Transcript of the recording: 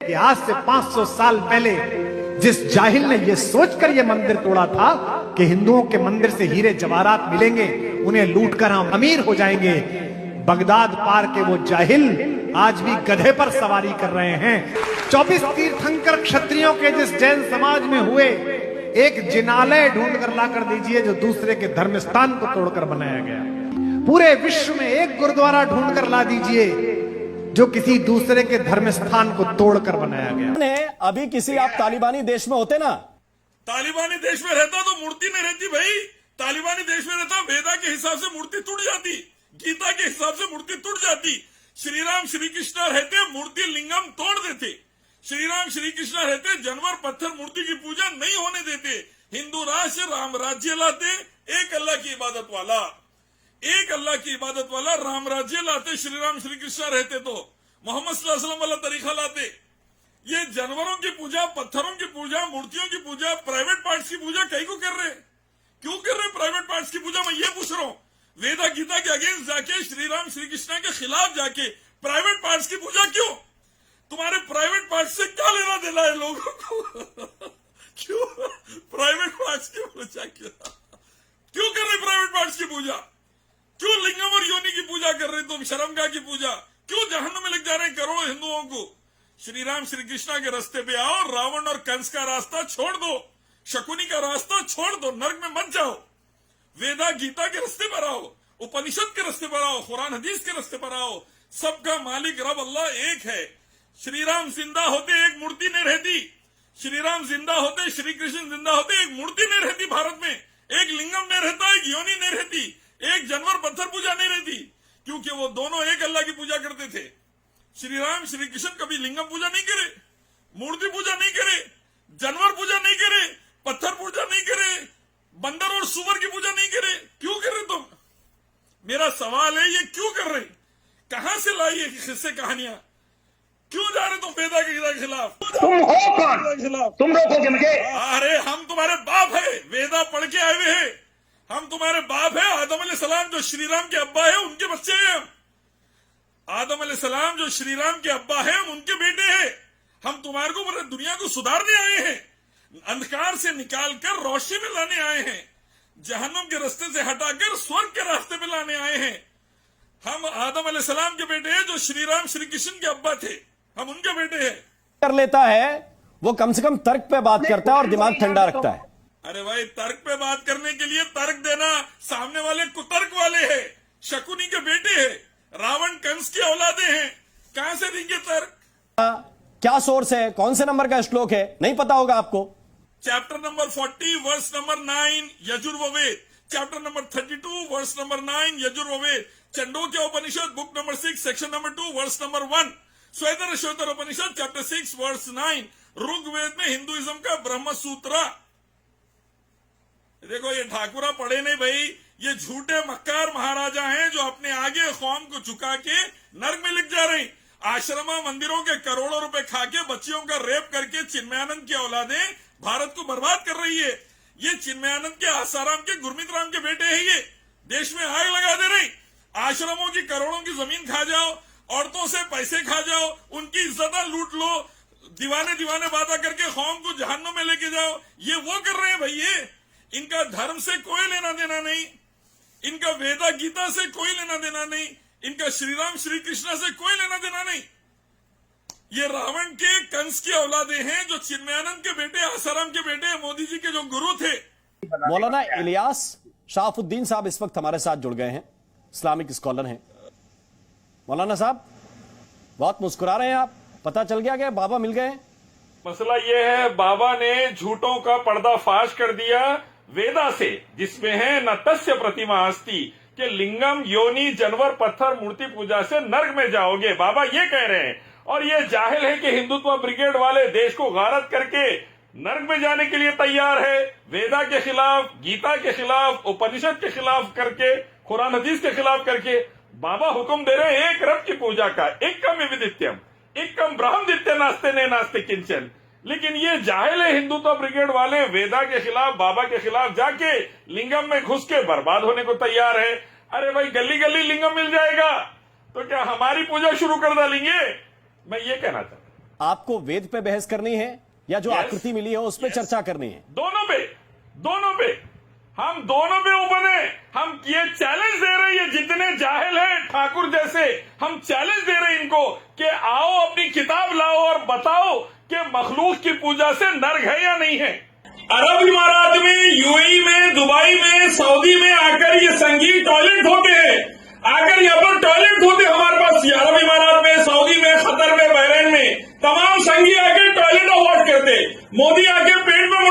कि आज से 500 साल पहले जिस जाहिल ने यह सोचकर यह मंदिर तोड़ा था कि हिंदुओं के मंदिर से हीरे जवाहरात मिलेंगे, उन्हें लूटकर हम अमीर हो जाएंगे, बगदाद पार के वो जाहिल आज भी गधे पर सवारी कर रहे हैं। 24 तीर्थंकर क्षत्रियों के जिस जैन समाज में हुए, एक जिनालय ढूंढ कर ला कर दीजिए जो दूसरे के धर्म स्थान को तोड़कर बनाया गया। पूरे विश्व में एक गुरुद्वारा ढूंढ कर ला दीजिए जो किसी दूसरे के धर्म स्थान को तोड़कर बनाया गया। अभी किसी आप तालिबानी देश में होते ना, तालिबानी देश में रहता तो मूर्ति नहीं रहती भाई। तालिबानी देश में रहता वेदा के हिसाब से मूर्ति टूट जाती, गीता के हिसाब से मूर्ति टूट जाती। श्री राम श्री कृष्ण रहते मूर्ति लिंगम तोड़ देते। श्री राम श्री कृष्ण रहते जानवर पत्थर मूर्ति की पूजा नहीं होने देते। हिंदू राष्ट्र राम राज्य लाते, एक अल्लाह की इबादत वाला, एक अल्लाह की इबादत वाला राम राज्य लाते। श्री राम श्री कृष्ण रहते तो मोहम्मद सल्लल्लाहु अलैहि वसल्लम वाला तरीका लाते। ये जानवरों की पूजा, पत्थरों की पूजा, मूर्तियों की पूजा, प्राइवेट पार्ट्स की पूजा कहीं को कर रहे? क्यों कर रहे प्राइवेट पार्ट्स की पूजा? मैं ये पूछ रहा हूँ, वेदा गीता के अगेंस्ट जाके, श्री राम श्री कृष्ण के खिलाफ जाके प्राइवेट पार्ट्स की पूजा क्यों? तुम्हारे प्राइवेट पार्ट्स से क्या लेना देना है लोगों को? क्यों प्राइवेट पार्ट्स की पूजा क्यों कर रहे? प्राइवेट पार्ट्स की पूजा क्यों? लिंगम और योनि की पूजा कर रहे तुम, शर्मगाह की पूजा क्यों? जहन्नुम में लग जा रहे हैं करोड़ों हिंदुओं को। श्री राम श्री कृष्णा के रास्ते पे आओ, रावण और कंस का रास्ता छोड़ दो, शकुनी का रास्ता छोड़ दो, नर्क में मत जाओ। वेदा गीता के रास्ते पर आओ, उपनिषद के रास्ते पर आओ, कुरान हदीस के रास्ते पर आओ। सबका मालिक रब अल्लाह एक है। श्री राम जिंदा होते एक मूर्ति नहीं रहती। श्री राम जिंदा होते, श्री कृष्ण जिंदा होते एक मूर्ति नहीं रहती भारत में, एक लिंगम नहीं रहता, एक योनि नहीं रहती, एक जानवर पत्थर पूजा नहीं रहती, क्योंकि वो दोनों एक अल्लाह की पूजा करते थे। श्री राम श्री कृष्ण कभी लिंगम पूजा नहीं करे, मूर्ति पूजा नहीं करे, जानवर पूजा नहीं करे, पत्थर पूजा नहीं करे, बंदर और सुअर की पूजा नहीं करे। क्यों कर रहे तुम? मेरा सवाल है, ये क्यों कर रहे? कहां से लाई ये किस्से कहानियां? क्यों जा रहे तुम वेदा के खिलाफ? तुम हो कौन? तुम रोकोगे मुझे? अरे हम तुम्हारे बाप है, वेदा पढ़ के आए हुए हैं। हम तुम्हारे बाप है। आदम अलैहिस्सलाम जो श्री राम के अब्बा है, उनके बच्चे हैं हम। आदम अलैहिस्सलाम जो श्री राम के अब्बा है, हम उनके बेटे हैं। हम तुम्हारे को पूरी दुनिया को सुधारने आए हैं, अंधकार से निकालकर रोशनी में लाने आए हैं, जहन्नुम के रास्ते से हटाकर स्वर्ग के रास्ते पे लाने आए हैं। हम आदम अलैहिस्सलाम के बेटे हैं जो श्री राम श्री कृष्ण के अब्बा थे, हम उनके बेटे हैं। कर लेता है वो कम से कम तर्क पे बात करता है और दिमाग ठंडा रखता है। अरे भाई, तर्क पे बात करने के लिए तर्क देना, सामने वाले कुतर्क वाले हैं, शकुनी के बेटे हैं, रावण कंस की औलादे हैं, कहां से देंगे तर्क? क्या सोर्स है, कौन से नंबर का श्लोक है, नहीं पता होगा आपको? Chapter number 40 verse number 9 Yajurveda, chapter number 32 verse number 9 Yajurveda, Chandogya Upanishad book number 6 section number 2 verse number 1, Shvetar Upanishad chapter 6 verse 9, Rigveda में हिंदुइज्म का ब्रह्म सूत्र। देखो, ये ठाकुरा पढ़े नहीं भाई, ये झूठे मक्कार महाराजा हैं जो अपने आगे कौम को झुका के नर्क में लिख जा रहे हैं। आश्रम मंदिरों के करोड़ों रुपए खा के बच्चियों का रेप करके चिन्मयानंद की औलादें भारत को बर्बाद कर रही है। ये चिन्मयानंद के, आसाराम के, गुरमीत राम के बेटे हैं। ये देश में आग लगा दे रहे। आश्रमों की करोड़ों की जमीन खा जाओ, औरतों से पैसे खा जाओ, उनकी इज्जत लूट लो, दीवाने बातें करके कौम को जहन्नुम में लेके जाओ। ये वो कर रहे हैं भाई। ये इनका धर्म से कोई लेना देना नहीं, इनका वेदा गीता से कोई लेना देना नहीं, इनका श्री राम श्री कृष्ण से कोई लेना देना नहीं। ये रावण के, कंस की औलादे हैं जो चिन्मयानंद के बेटे, आसाराम के बेटे, मोदी जी के जो गुरु थे। मौलाना इलियास शाफुद्दीन साहब इस वक्त हमारे साथ जुड़ गए हैं, इस्लामिक स्कॉलर हैं। मौलाना साहब, बहुत मुस्कुरा रहे हैं आप, पता चल गया कि बाबा मिल गए? मसला ये है, बाबा ने झूठों का पर्दाफाश कर दिया वेदा से, जिसमें है न तस्य प्रतिमा अस्ति, कि लिंगम योनि जानवर पत्थर मूर्ति पूजा से नर्क में जाओगे, बाबा ये कह रहे हैं। और ये जाहिल है कि हिंदुत्व ब्रिगेड वाले देश को गारत करके नर्क में जाने के लिए तैयार है। वेदा के खिलाफ, गीता के खिलाफ, उपनिषद के खिलाफ करके, कुरान हदीस के खिलाफ करके बाबा हुक्म दे रहे हैं एक रब की पूजा का, एक कम विदित्यम, एक कम ब्रह्म दित्य नास्ते ने नास्ते किंचन। लेकिन ये जाहिल है हिंदुत्व ब्रिगेड वाले, वेदा के खिलाफ, बाबा के खिलाफ जाके लिंगम में घुस के बर्बाद होने को तैयार है। अरे भाई, गली गली लिंगम मिल जाएगा तो क्या हमारी पूजा शुरू कर डालेंगे? मैं ये कहना चाहता हूं। आपको वेद पे बहस करनी है या जो आकृति मिली है उस पर चर्चा करनी है? दोनों पे हम दोनों पे ओपन है। हम ये चैलेंज दे रहे हैं, जितने जाहिल हैं ठाकुर जैसे, हम चैलेंज दे रहे हैं इनको कि आओ अपनी किताब लाओ और बताओ कि मखलूक की पूजा से नर्क है या नहीं है। अरब इमारात में, यूएई में, दुबई में, सऊदी में आकर ये संगीत टॉयलेट होते हैं, आकर यहाँ पर टॉयलेट होते हमारे पास अरब इमारात में, सऊदी में, कतर में, बहरीन में, तमाम संगी आकर टॉयलेट अवॉर्ड करते, मोदी आके पेट में